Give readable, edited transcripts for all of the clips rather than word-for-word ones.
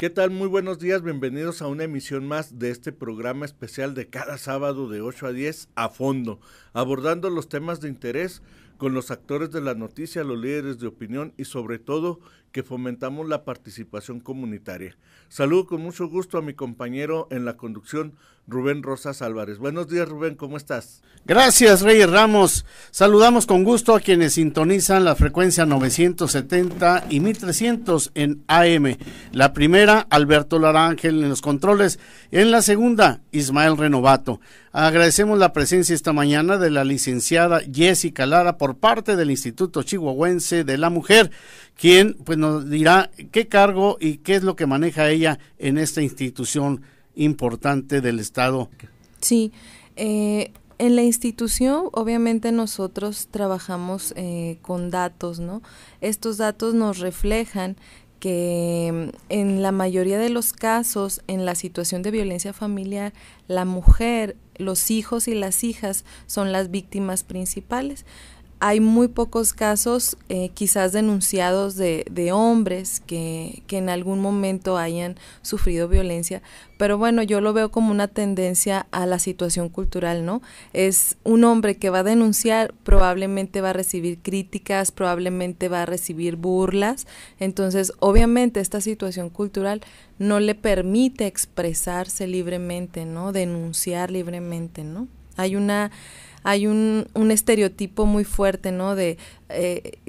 ¿Qué tal? Muy buenos días, bienvenidos a una emisión más de este programa especial de cada sábado de 8 a 10 a fondo, abordando los temas de interés con los actores de la noticia, los líderes de opinión y sobre todo que fomentamos la participación comunitaria. Saludo con mucho gusto a mi compañero en la conducción, Rubén Rosas Álvarez. Buenos días, Rubén, ¿cómo estás? Gracias, Reyes Ramos. Saludamos con gusto a quienes sintonizan la frecuencia 970 y 1300 en AM. La primera, Alberto Lara Ángel en los controles. En la segunda, Ismael Renovato. Agradecemos la presencia esta mañana de la licenciada Jessica Lara por parte del Instituto Chihuahuense de la Mujer, quien pues nos dirá qué cargo y qué es lo que maneja ella en esta institución importante del Estado. Sí, en la institución obviamente nosotros trabajamos con datos, ¿no? Estos datos nos reflejan que en la mayoría de los casos, en la situación de violencia familiar, la mujer, los hijos y las hijas son las víctimas principales. Hay muy pocos casos quizás denunciados de hombres que en algún momento hayan sufrido violencia, pero bueno, yo lo veo como una tendencia a la situación cultural, ¿no? Es un hombre que va a denunciar, probablemente va a recibir críticas, probablemente va a recibir burlas, entonces obviamente esta situación cultural no le permite expresarse libremente, ¿no? Denunciar libremente, ¿no? Hay un estereotipo muy fuerte, ¿no? De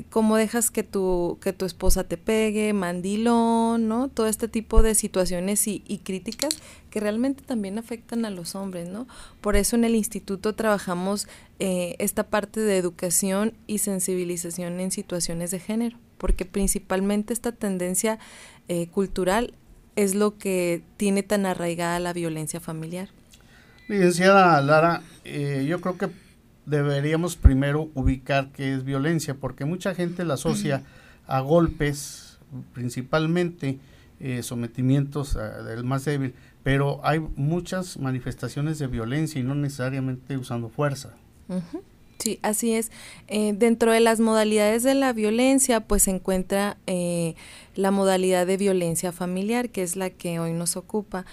cómo dejas que tu esposa te pegue, mandilón, ¿no? Todo este tipo de situaciones y críticas que realmente también afectan a los hombres, ¿no? Por eso en el instituto trabajamos esta parte de educación y sensibilización en situaciones de género, porque principalmente esta tendencia cultural es lo que tiene tan arraigada la violencia familiar. Licenciada Lara, yo creo que deberíamos primero ubicar qué es violencia, porque mucha gente la asocia a golpes, principalmente sometimientos del más débil, pero hay muchas manifestaciones de violencia y no necesariamente usando fuerza. Uh-huh. Sí, así es. Dentro de las modalidades de la violencia, pues se encuentra la modalidad de violencia familiar, que es la que hoy nos ocupa,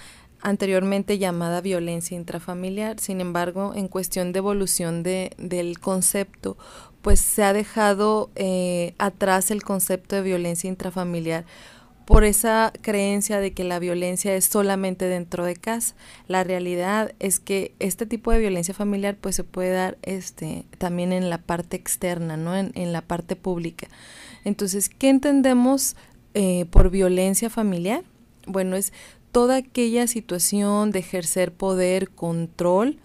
anteriormente llamada violencia intrafamiliar. Sin embargo, en cuestión de evolución del concepto, pues se ha dejado atrás el concepto de violencia intrafamiliar por esa creencia de que la violencia es solamente dentro de casa. La realidad es que este tipo de violencia familiar pues se puede dar también en la parte externa, ¿no? En la parte pública. Entonces, ¿qué entendemos por violencia familiar? Bueno, es toda aquella situación de ejercer poder, control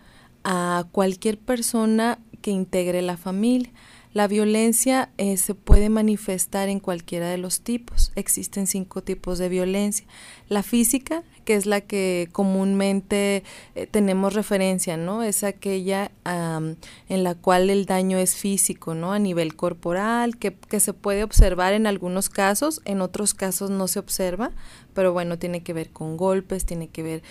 a cualquier persona que integre la familia. La violencia se puede manifestar en cualquiera de los tipos. Existen 5 tipos de violencia. La física, que es la que comúnmente tenemos referencia, ¿no? Es aquella en la cual el daño es físico, ¿no? A nivel corporal, que se puede observar en algunos casos, en otros casos no se observa, pero bueno, tiene que ver con golpes, tiene que ver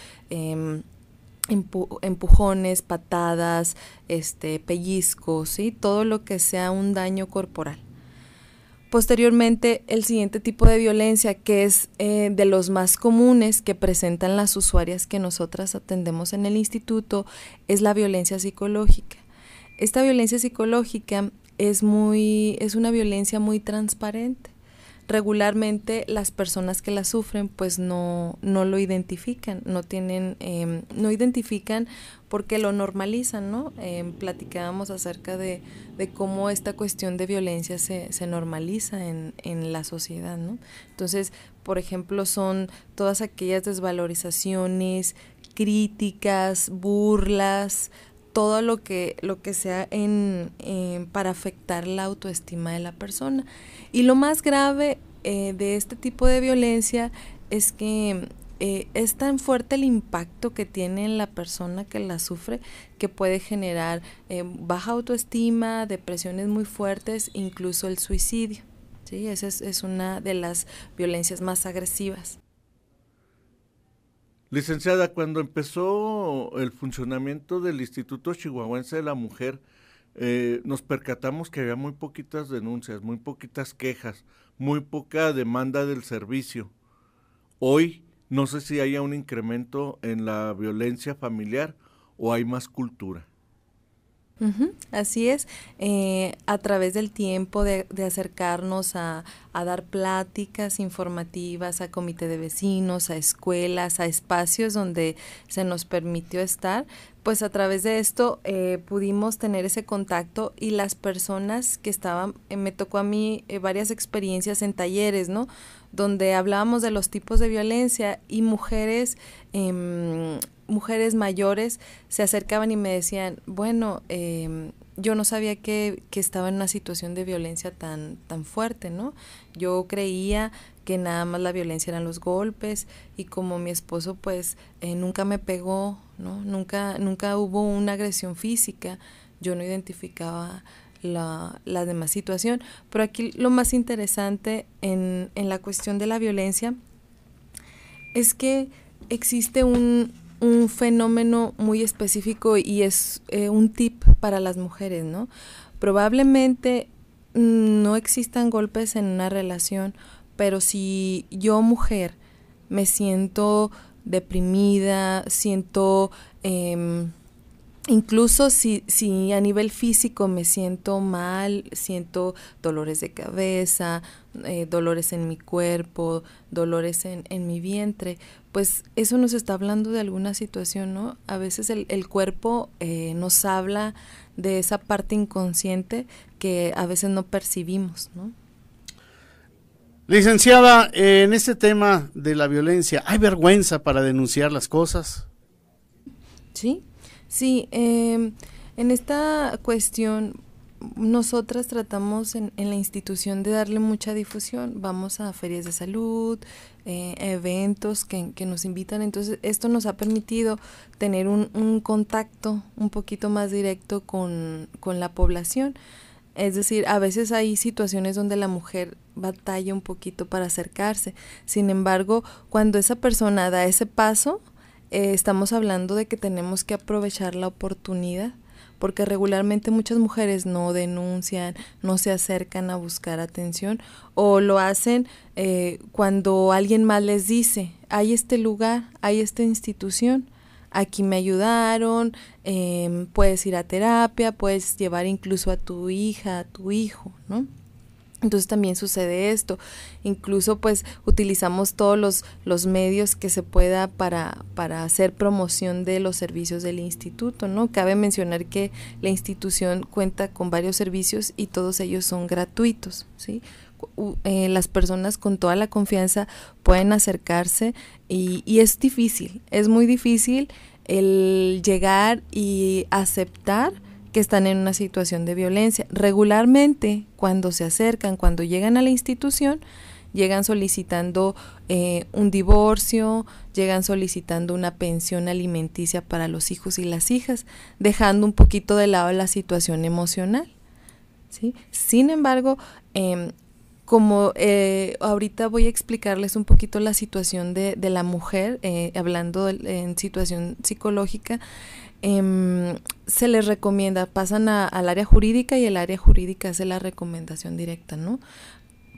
empujones, patadas, pellizcos, ¿sí? Todo lo que sea un daño corporal. Posteriormente, el siguiente tipo de violencia, que es de los más comunes que presentan las usuarias que nosotras atendemos en el instituto, es la violencia psicológica. Esta violencia psicológica es una violencia muy transparente. Regularmente las personas que la sufren pues no lo identifican, no identifican porque lo normalizan, ¿no? Platicábamos acerca de cómo esta cuestión de violencia se normaliza en la sociedad, ¿no? Entonces, por ejemplo, son todas aquellas desvalorizaciones, críticas, burlas, todo lo que sea para afectar la autoestima de la persona. Y lo más grave de este tipo de violencia es que es tan fuerte el impacto que tiene en la persona que la sufre que puede generar baja autoestima, depresiones muy fuertes, incluso el suicidio, ¿sí? Esa es una de las violencias más agresivas. Licenciada, cuando empezó el funcionamiento del Instituto Chihuahuense de la Mujer, nos percatamos que había muy poquitas denuncias, muy poquitas quejas, muy poca demanda del servicio. Hoy No sé si haya un incremento en la violencia familiar o hay más cultura. Así es, a través del tiempo de acercarnos a dar pláticas informativas, a comité de vecinos, a escuelas, a espacios donde se nos permitió estar, pues a través de esto pudimos tener ese contacto y las personas que estaban, me tocó a mí varias experiencias en talleres, ¿no? Donde hablábamos de los tipos de violencia y mujeres mayores se acercaban y me decían, bueno, yo no sabía que estaba en una situación de violencia tan fuerte, ¿no? Yo creía que nada más la violencia eran los golpes y como mi esposo pues nunca me pegó, ¿no? Nunca hubo una agresión física, yo no identificaba la demás situación, pero aquí lo más interesante en la cuestión de la violencia es que existe un fenómeno muy específico y es un tip para las mujeres, ¿no? Probablemente no existan golpes en una relación, pero si yo, mujer, me siento deprimida, siento incluso si a nivel físico me siento mal, siento dolores de cabeza, dolores en mi cuerpo, dolores en mi vientre, pues eso nos está hablando de alguna situación, ¿no? A veces el cuerpo nos habla de esa parte inconsciente que a veces no percibimos, ¿no? Licenciada, en este tema de la violencia, ¿hay vergüenza para denunciar las cosas? Sí, en esta cuestión nosotras tratamos en la institución de darle mucha difusión, vamos a ferias de salud, eventos que nos invitan, entonces esto nos ha permitido tener un contacto un poquito más directo con la población. Es decir, a veces hay situaciones donde la mujer batalla un poquito para acercarse, sin embargo, cuando esa persona da ese paso, estamos hablando de que tenemos que aprovechar la oportunidad, porque regularmente muchas mujeres no denuncian, no se acercan a buscar atención o lo hacen cuando alguien más les dice, hay este lugar, hay esta institución, aquí me ayudaron, puedes ir a terapia, puedes llevar incluso a tu hija, a tu hijo, ¿no? Entonces también sucede esto, incluso pues utilizamos todos los medios que se pueda para hacer promoción de los servicios del instituto, ¿no? Cabe mencionar que la institución cuenta con varios servicios y todos ellos son gratuitos, ¿sí? Las personas con toda la confianza pueden acercarse y es difícil, es muy difícil el llegar y aceptar que están en una situación de violencia. Regularmente, cuando se acercan, cuando llegan a la institución, llegan solicitando un divorcio, llegan solicitando una pensión alimenticia para los hijos y las hijas, dejando un poquito de lado la situación emocional, ¿sí? Sin embargo, como ahorita voy a explicarles un poquito la situación de la mujer, hablando en situación psicológica, se les recomienda, pasan al área jurídica y el área jurídica hace la recomendación directa, ¿no?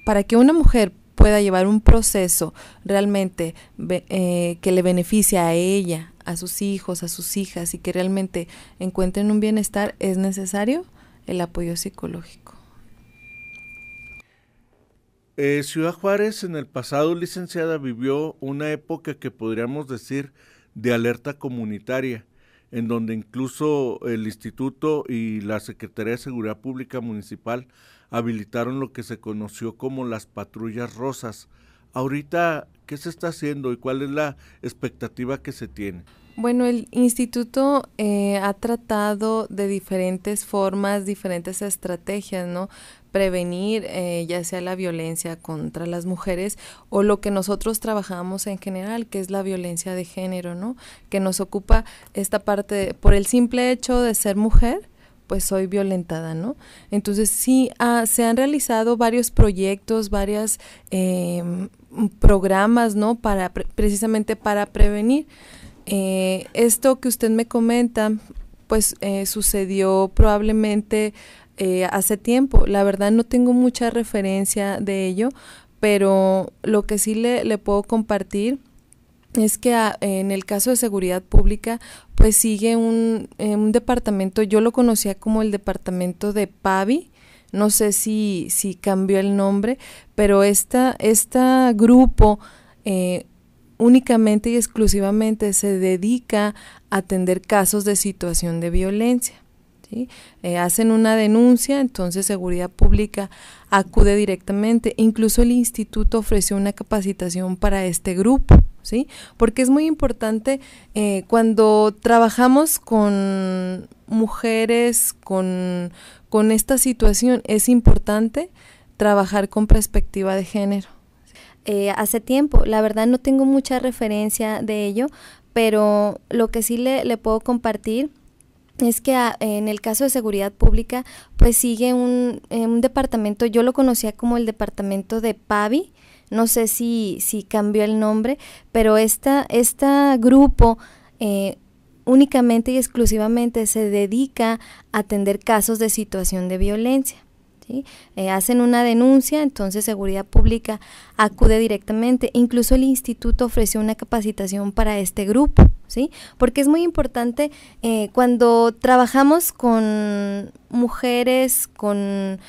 Para que una mujer pueda llevar un proceso realmente que le beneficie a ella, a sus hijos, a sus hijas y que realmente encuentren un bienestar, es necesario el apoyo psicológico. Ciudad Juárez en el pasado, licenciada, vivió una época que podríamos decir de alerta comunitaria, en donde incluso el Instituto y la Secretaría de Seguridad Pública Municipal habilitaron lo que se conoció como las patrullas rosas. Ahorita, ¿qué se está haciendo y cuál es la expectativa que se tiene? Bueno, el instituto ha tratado de diferentes formas, diferentes estrategias, ¿no? Prevenir ya sea la violencia contra las mujeres o lo que nosotros trabajamos en general, que es la violencia de género, ¿no? Que nos ocupa esta parte, por el simple hecho de ser mujer, pues soy violentada, ¿no? Entonces sí, se han realizado varios proyectos, varios programas, ¿no? Precisamente para prevenir. Esto que usted me comenta, pues sucedió probablemente hace tiempo. La verdad no tengo mucha referencia de ello, pero lo que sí le puedo compartir es que en el caso de seguridad pública, pues sigue un departamento, yo lo conocía como el departamento de PAVI, no sé si cambió el nombre, pero este grupo únicamente y exclusivamente se dedica a atender casos de situación de violencia. ¿Sí? Hacen una denuncia, entonces Seguridad Pública acude directamente, incluso el instituto ofreció una capacitación para este grupo, ¿sí? Porque es muy importante cuando trabajamos con mujeres, con esta situación, es importante trabajar con perspectiva de género. Hace tiempo, la verdad no tengo mucha referencia de ello, pero lo que sí le puedo compartir es que en el caso de seguridad pública, pues sigue un departamento, yo lo conocía como el departamento de PAVI, no sé si cambió el nombre, pero este grupo únicamente y exclusivamente se dedica a atender casos de situación de violencia. ¿Sí? Hacen una denuncia, entonces Seguridad Pública acude directamente, incluso el instituto ofreció una capacitación para este grupo, ¿sí? Porque es muy importante cuando trabajamos con mujeres, con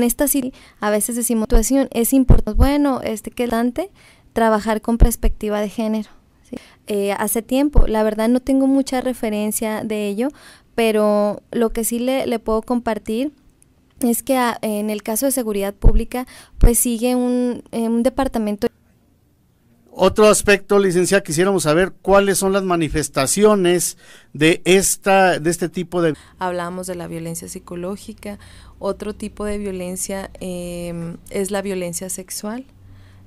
estas, a veces decimos situación, es importante, bueno, que es importante trabajar con perspectiva de género. ¿Sí? Hace tiempo, la verdad no tengo mucha referencia de ello, pero lo que sí le puedo compartir es que en el caso de seguridad pública, pues sigue un departamento. Otro aspecto, licenciada, quisiéramos saber cuáles son las manifestaciones de este tipo de... Hablamos de la violencia psicológica, otro tipo de violencia es la violencia sexual,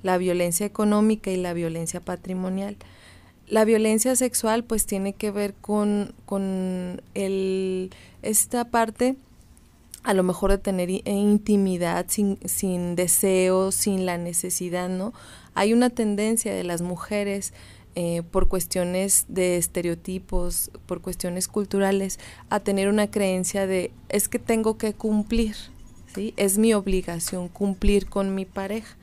la violencia económica y la violencia patrimonial. La violencia sexual pues tiene que ver con esta parte a lo mejor de tener intimidad sin deseo, sin la necesidad, ¿no? Hay una tendencia de las mujeres por cuestiones de estereotipos, por cuestiones culturales, a tener una creencia de es que tengo que cumplir, ¿sí? Es mi obligación cumplir con mi pareja.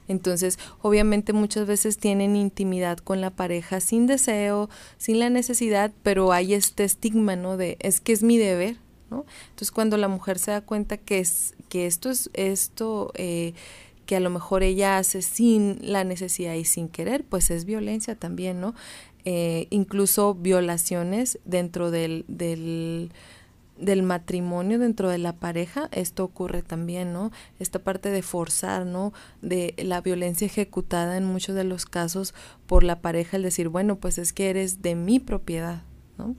Entonces, obviamente muchas veces tienen intimidad con la pareja sin deseo, sin la necesidad, pero hay este estigma, ¿no? De es que es mi deber, ¿no? Entonces, cuando la mujer se da cuenta que esto que a lo mejor ella hace sin la necesidad y sin querer, pues es violencia también, ¿no? Incluso violaciones dentro del matrimonio, dentro de la pareja, esto ocurre también, ¿no? Esta parte de forzar, ¿no? De la violencia ejecutada en muchos de los casos por la pareja, el decir, bueno, pues es que eres de mi propiedad, ¿no?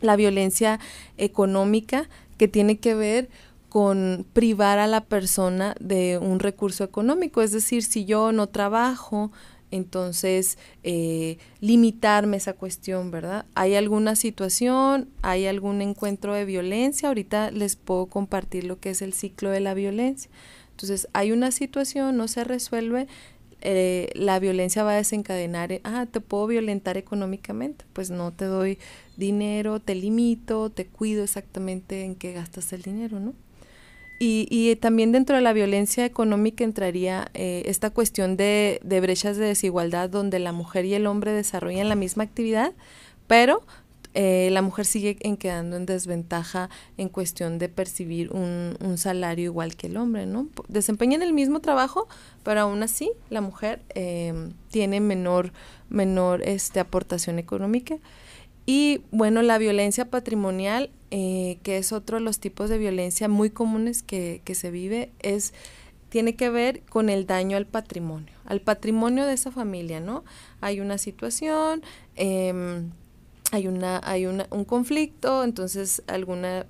La violencia económica, que tiene que ver con privar a la persona de un recurso económico, es decir, si yo no trabajo, entonces limitarme esa cuestión, ¿verdad? ¿Hay alguna situación, hay algún encuentro de violencia? Ahorita les puedo compartir lo que es el ciclo de la violencia. Entonces, hay una situación, no se resuelve, la violencia va a desencadenar, te puedo violentar económicamente, pues no te doy dinero, te limito, te cuido exactamente en qué gastas el dinero, ¿no? Y también dentro de la violencia económica entraría esta cuestión de brechas de desigualdad donde la mujer y el hombre desarrollan la misma actividad, pero la mujer sigue quedando en desventaja en cuestión de percibir un salario igual que el hombre, ¿no? Desempeñan el mismo trabajo, pero aún así la mujer tiene menor aportación económica. Y bueno, la violencia patrimonial, que es otro de los tipos de violencia muy comunes que se vive, tiene que ver con el daño al patrimonio de esa familia, ¿no? Hay una situación, hay un conflicto, entonces alguna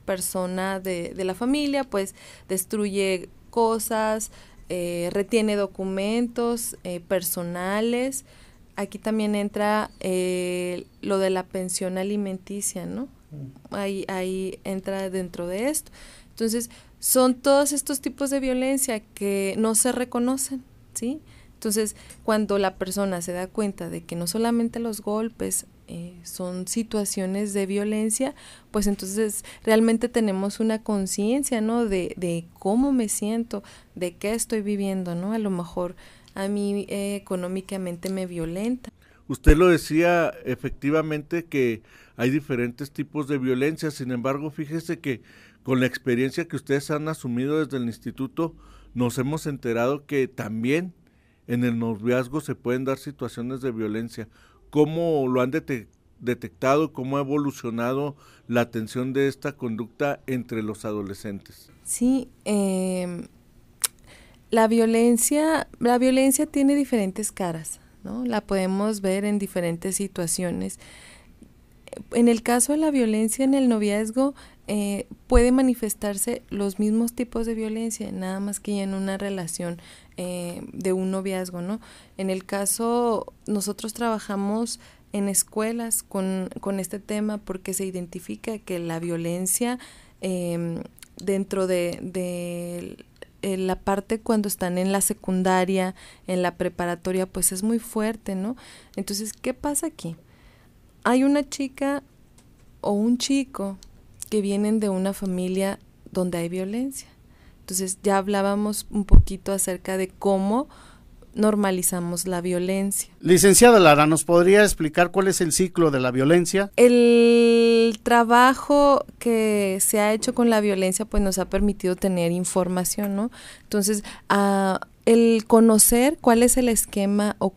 persona de la familia pues destruye cosas, retiene documentos personales. Aquí también entra lo de la pensión alimenticia, ¿no? Ahí entra dentro de esto. Entonces, son todos estos tipos de violencia que no se reconocen, ¿sí? Entonces, cuando la persona se da cuenta de que no solamente los golpes son situaciones de violencia, pues entonces realmente tenemos una conciencia, ¿no? De cómo me siento, de qué estoy viviendo, ¿no? A lo mejor a mí económicamente me violenta. Usted lo decía efectivamente que hay diferentes tipos de violencia, sin embargo, fíjese que con la experiencia que ustedes han asumido desde el instituto, nos hemos enterado que también en el noviazgo se pueden dar situaciones de violencia. ¿Cómo lo han detectado? ¿Cómo ha evolucionado la atención de esta conducta entre los adolescentes? Sí, la violencia tiene diferentes caras, ¿no? La podemos ver en diferentes situaciones. En el caso de la violencia en el noviazgo, puede manifestarse los mismos tipos de violencia, nada más que ya en una relación de un noviazgo, ¿no? En el caso, nosotros trabajamos en escuelas con este tema porque se identifica que la violencia dentro de la parte cuando están en la secundaria, en la preparatoria, pues es muy fuerte, ¿no? Entonces, ¿qué pasa aquí? Hay una chica o un chico que vienen de una familia donde hay violencia. Entonces ya hablábamos un poquito acerca de cómo normalizamos la violencia. Licenciada Lara, ¿nos podría explicar cuál es el ciclo de la violencia? El trabajo que se ha hecho con la violencia pues nos ha permitido tener información, ¿no? Entonces, el conocer cuál es el esquema o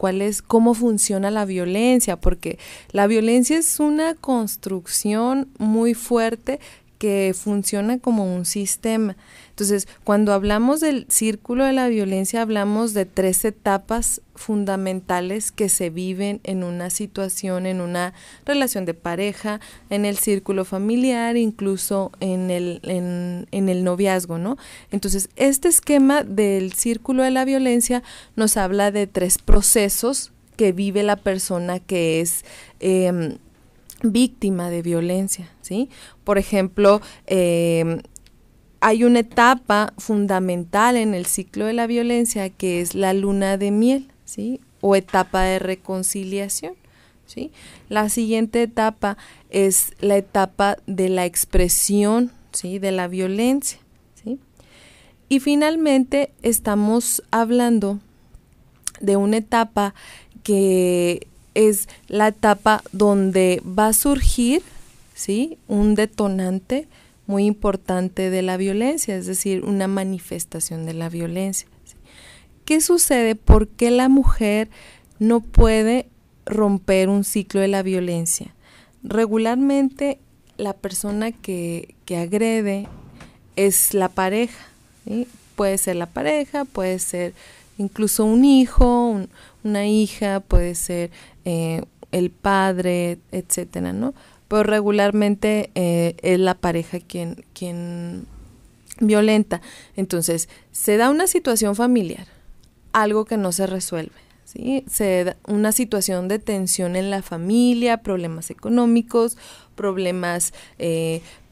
cómo funciona la violencia, porque la violencia es una construcción muy fuerte que funciona como un sistema. Entonces, cuando hablamos del círculo de la violencia, hablamos de 3 etapas fundamentales que se viven en una situación, en una relación de pareja, en el círculo familiar, incluso en el noviazgo, ¿no? Entonces, este esquema del círculo de la violencia nos habla de 3 procesos que vive la persona que es víctima de violencia, ¿sí? Por ejemplo, hay una etapa fundamental en el ciclo de la violencia que es la luna de miel, ¿sí? O etapa de reconciliación, ¿sí? La siguiente etapa es la etapa de la expresión, ¿sí? De la violencia, ¿sí? Y finalmente estamos hablando de una etapa que es la etapa donde va a surgir, ¿sí? Un detonante muy importante de la violencia, es decir, una manifestación de la violencia, ¿sí? ¿Qué sucede? ¿Por qué la mujer no puede romper un ciclo de la violencia? Regularmente la persona que agrede es la pareja, ¿sí? Puede ser la pareja, puede ser incluso un hijo, una hija, puede ser el padre, etcétera, ¿no? Pero regularmente es la pareja quien violenta. Entonces, se da una situación familiar, algo que no se resuelve, ¿sí? Se da una situación de tensión en la familia, problemas económicos, problemas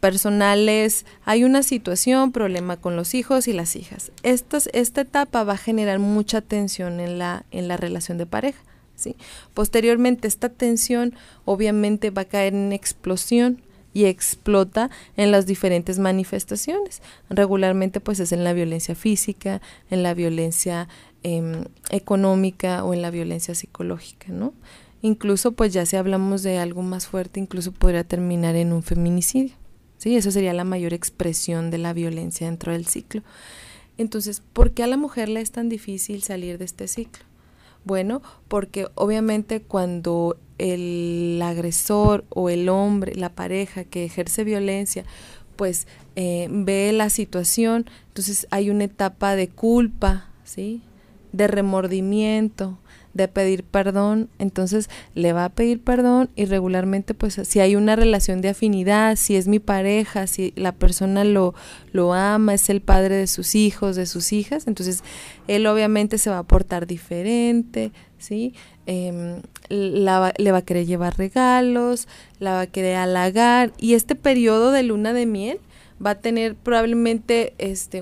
personales, hay una situación, problema con los hijos y las hijas. Esta etapa va a generar mucha tensión en la relación de pareja, ¿sí? Posteriormente esta tensión obviamente va a caer en explosión y explota en las diferentes manifestaciones. Regularmente pues es en la violencia física, en la violencia económica o en la violencia psicológica, ¿no? Incluso pues ya si hablamos de algo más fuerte, incluso podría terminar en un feminicidio, ¿sí? Eso sería la mayor expresión de la violencia dentro del ciclo. Entonces, ¿por qué a la mujer le es tan difícil salir de este ciclo? Bueno, porque obviamente cuando el agresor o el hombre, la pareja que ejerce violencia, pues ve la situación, entonces hay una etapa de culpa, ¿sí? De remordimiento, de pedir perdón, entonces le va a pedir perdón y regularmente pues si hay una relación de afinidad, si es mi pareja, si la persona lo ama, es el padre de sus hijos, de sus hijas, entonces él obviamente se va a portar diferente, ¿sí? Le va a querer llevar regalos, la va a querer halagar y este periodo de luna de miel va a tener probablemente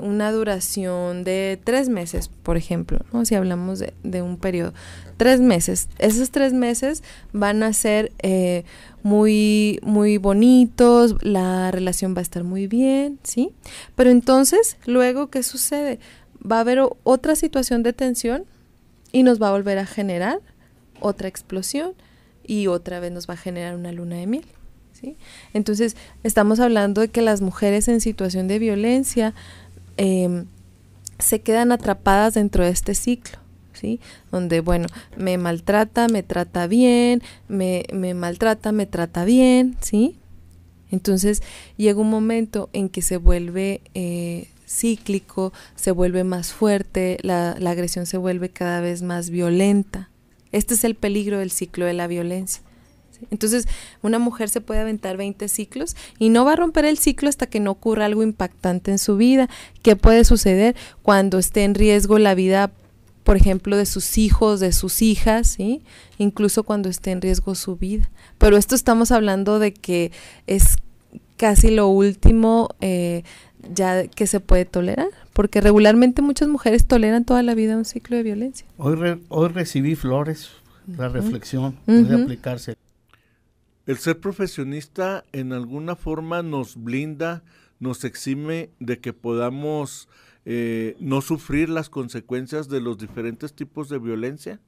una duración de 3 meses, por ejemplo, ¿no? Si hablamos de un periodo, 3 meses. Esos 3 meses van a ser muy, muy bonitos, la relación va a estar muy bien, ¿sí? Pero entonces, luego, ¿qué sucede? Va a haber otra situación de tensión y nos va a volver a generar otra explosión y otra vez nos va a generar una luna de miel, ¿sí? Entonces, estamos hablando de que las mujeres en situación de violencia se quedan atrapadas dentro de este ciclo, ¿sí? Donde, bueno, me maltrata, me trata bien, me maltrata, me trata bien, ¿sí? Entonces llega un momento en que se vuelve cíclico, se vuelve más fuerte, la agresión se vuelve cada vez más violenta. Este es el peligro del ciclo de la violencia, ¿sí? Entonces, una mujer se puede aventar 20 ciclos y no va a romper el ciclo hasta que no ocurra algo impactante en su vida. ¿Qué puede suceder cuando esté en riesgo la vida, por ejemplo, de sus hijos, de sus hijas, ¿sí? Incluso cuando esté en riesgo su vida? Pero esto estamos hablando de que es casi lo último ya que se puede tolerar, porque regularmente muchas mujeres toleran toda la vida un ciclo de violencia. Hoy recibí flores, la reflexión puede aplicarse. El ser profesionista en alguna forma nos blinda, nos exime de que podamos no sufrir las consecuencias de los diferentes tipos de violencia.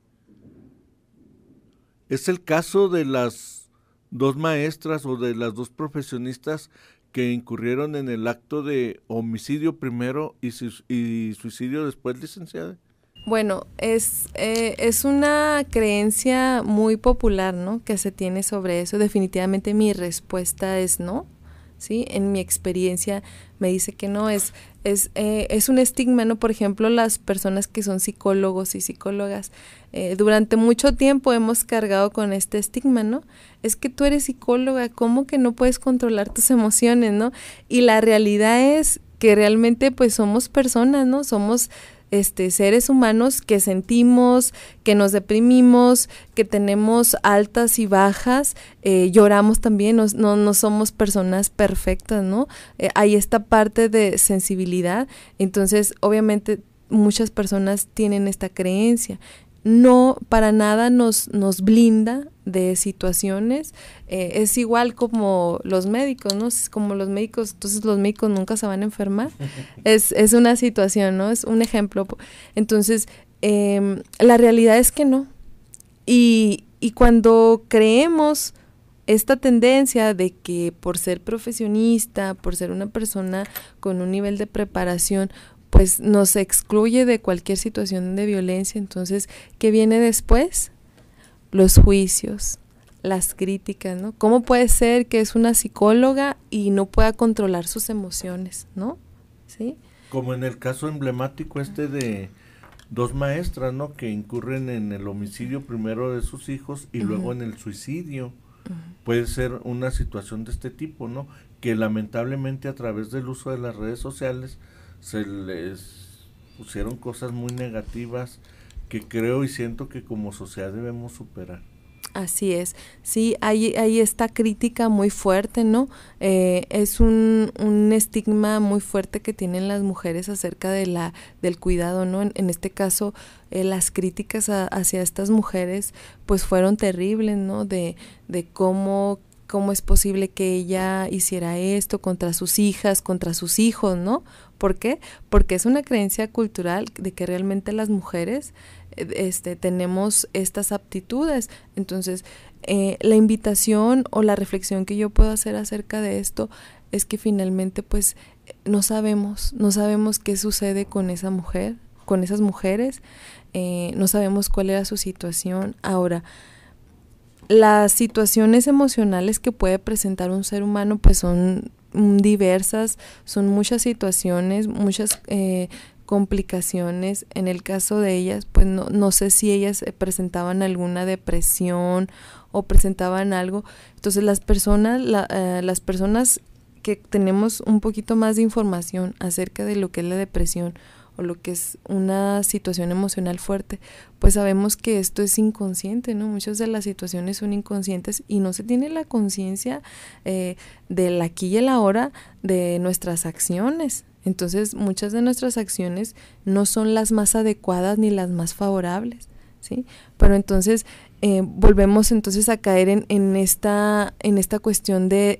Es el caso de las 2 maestras o de las 2 profesionistas que incurrieron en el acto de homicidio primero y suicidio después, licenciada. Bueno, es una creencia muy popular, ¿no?, que se tiene sobre eso. Definitivamente mi respuesta es no, ¿sí? En mi experiencia me dice que no, es un estigma, ¿no? Por ejemplo, las personas que son psicólogos y psicólogas, durante mucho tiempo hemos cargado con este estigma, ¿no? Es que tú eres psicóloga, ¿cómo que no puedes controlar tus emociones, no? Y la realidad es que realmente pues somos personas, ¿no? Somos seres humanos que sentimos, que nos deprimimos, que tenemos altas y bajas, lloramos también, no somos personas perfectas, ¿no? Hay esta parte de sensibilidad. Entonces, obviamente, muchas personas tienen esta creencia. No, para nada nos blinda de situaciones. Es igual como los médicos, ¿no? Es como los médicos, entonces los médicos nunca se van a enfermar. Es una situación, ¿no? Es un ejemplo. Entonces, la realidad es que no. Y cuando creemos esta tendencia de que por ser profesionista, por ser una persona con un nivel de preparación, pues nos excluye de cualquier situación de violencia, entonces, ¿qué viene después? Los juicios, las críticas, ¿no? ¿Cómo puede ser que es una psicóloga y no pueda controlar sus emociones, ¿no? ¿Sí? Como en el caso emblemático de 2 maestras, ¿no?, que incurren en el homicidio primero de sus hijos y luego en el suicidio. Puede ser una situación de este tipo, ¿no?, que lamentablemente a través del uso de las redes sociales se les pusieron cosas muy negativas que creo y siento que como sociedad debemos superar. Así es, sí, hay esta crítica muy fuerte, ¿no? Es un estigma muy fuerte que tienen las mujeres acerca del cuidado, ¿no? En este caso, las críticas hacia estas mujeres pues fueron terribles, ¿no? De cómo es posible que ella hiciera esto contra sus hijas, contra sus hijos, ¿no? ¿Por qué? Porque es una creencia cultural de que realmente las mujeres tenemos estas aptitudes. Entonces, la invitación o la reflexión que yo puedo hacer acerca de esto es que finalmente pues no sabemos qué sucede con esa mujer, con esas mujeres, no sabemos cuál era su situación. Ahora, las situaciones emocionales que puede presentar un ser humano pues son diversas, son muchas situaciones, muchas complicaciones. En el caso de ellas, pues no sé si ellas presentaban alguna depresión o presentaban algo. Entonces las personas que tenemos un poquito más de información acerca de lo que es la depresión o lo que es una situación emocional fuerte, pues sabemos que esto es inconsciente, ¿no? Muchas de las situaciones son inconscientes y no se tiene la conciencia del aquí y el ahora de nuestras acciones. Entonces, muchas de nuestras acciones no son las más adecuadas ni las más favorables, ¿sí? Pero entonces, volvemos entonces a caer en esta cuestión de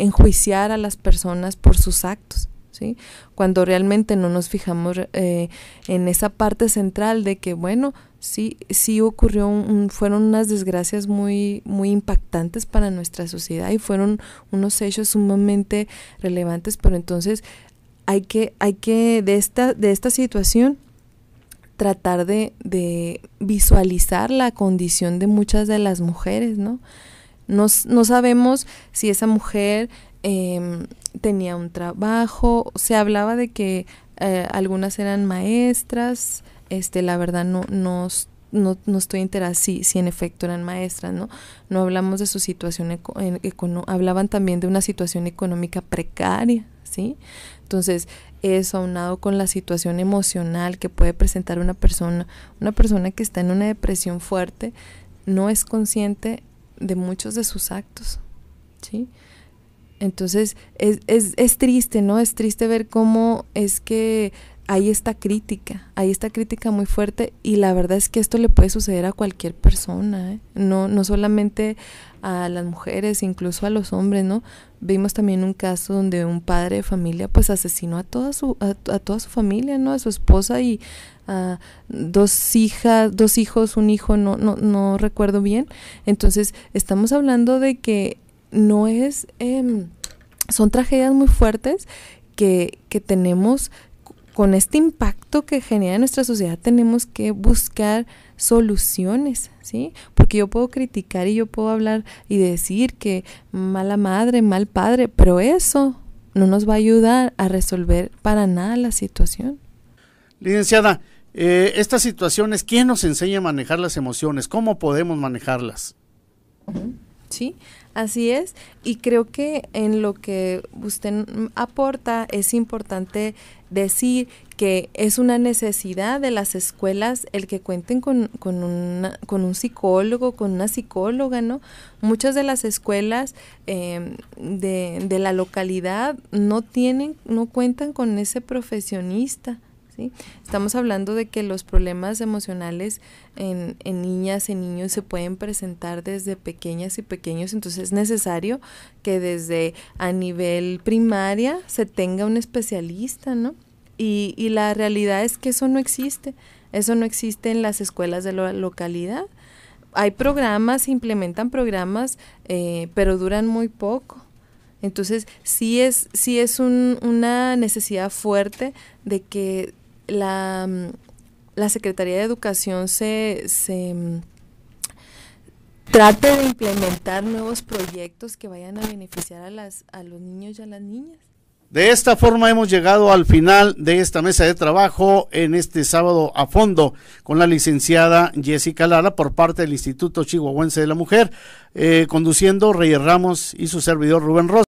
enjuiciar a las personas por sus actos, ¿sí? Cuando realmente no nos fijamos en esa parte central de que, bueno, sí ocurrió, fueron unas desgracias muy, muy impactantes para nuestra sociedad y fueron unos hechos sumamente relevantes, pero entonces hay que de esta situación tratar de visualizar la condición de muchas de las mujeres, ¿no? No sabemos si esa mujer tenía un trabajo, se hablaba de que algunas eran maestras, la verdad no estoy enterada si en efecto eran maestras, no hablamos de su situación hablaban también de una situación económica precaria, ¿sí? Entonces, eso aunado con la situación emocional que puede presentar una persona que está en una depresión fuerte, no es consciente de muchos de sus actos, ¿sí? Entonces, es triste, ¿no? Es triste ver cómo es que hay esta crítica muy fuerte, y la verdad es que esto le puede suceder a cualquier persona, ¿eh? No solamente a las mujeres, incluso a los hombres, ¿no? Vimos también un caso donde un padre de familia pues asesinó a toda su familia, ¿no? A su esposa y a dos hijos, un hijo, no recuerdo bien. Entonces, estamos hablando de que no es, son tragedias muy fuertes que tenemos. Con este impacto que genera en nuestra sociedad tenemos que buscar soluciones, ¿sí? Porque yo puedo criticar y yo puedo hablar y decir que mala madre, mal padre, pero eso no nos va a ayudar a resolver para nada la situación. Licenciada, estas situaciones, ¿quién nos enseña a manejar las emociones? ¿Cómo podemos manejarlas? Sí, así es, y creo que en lo que usted aporta es importante decir que es una necesidad de las escuelas el que cuenten con un psicólogo, con una psicóloga, ¿no? Muchas de las escuelas de la localidad no cuentan con ese profesionista, ¿sí? Estamos hablando de que los problemas emocionales en niñas, en niños se pueden presentar desde pequeñas y pequeños, entonces es necesario que desde a nivel primaria se tenga un especialista, ¿no? Y la realidad es que eso no existe en las escuelas de la localidad. Hay programas, se implementan programas, pero duran muy poco. Entonces sí es una necesidad fuerte de que la Secretaría de Educación se trate de implementar nuevos proyectos que vayan a beneficiar a los niños y a las niñas. De esta forma hemos llegado al final de esta mesa de trabajo en este sábado a fondo con la licenciada Jessica Lara por parte del Instituto Chihuahuense de la Mujer, conduciendo Reyes Ramos y su servidor Rubén Rosa.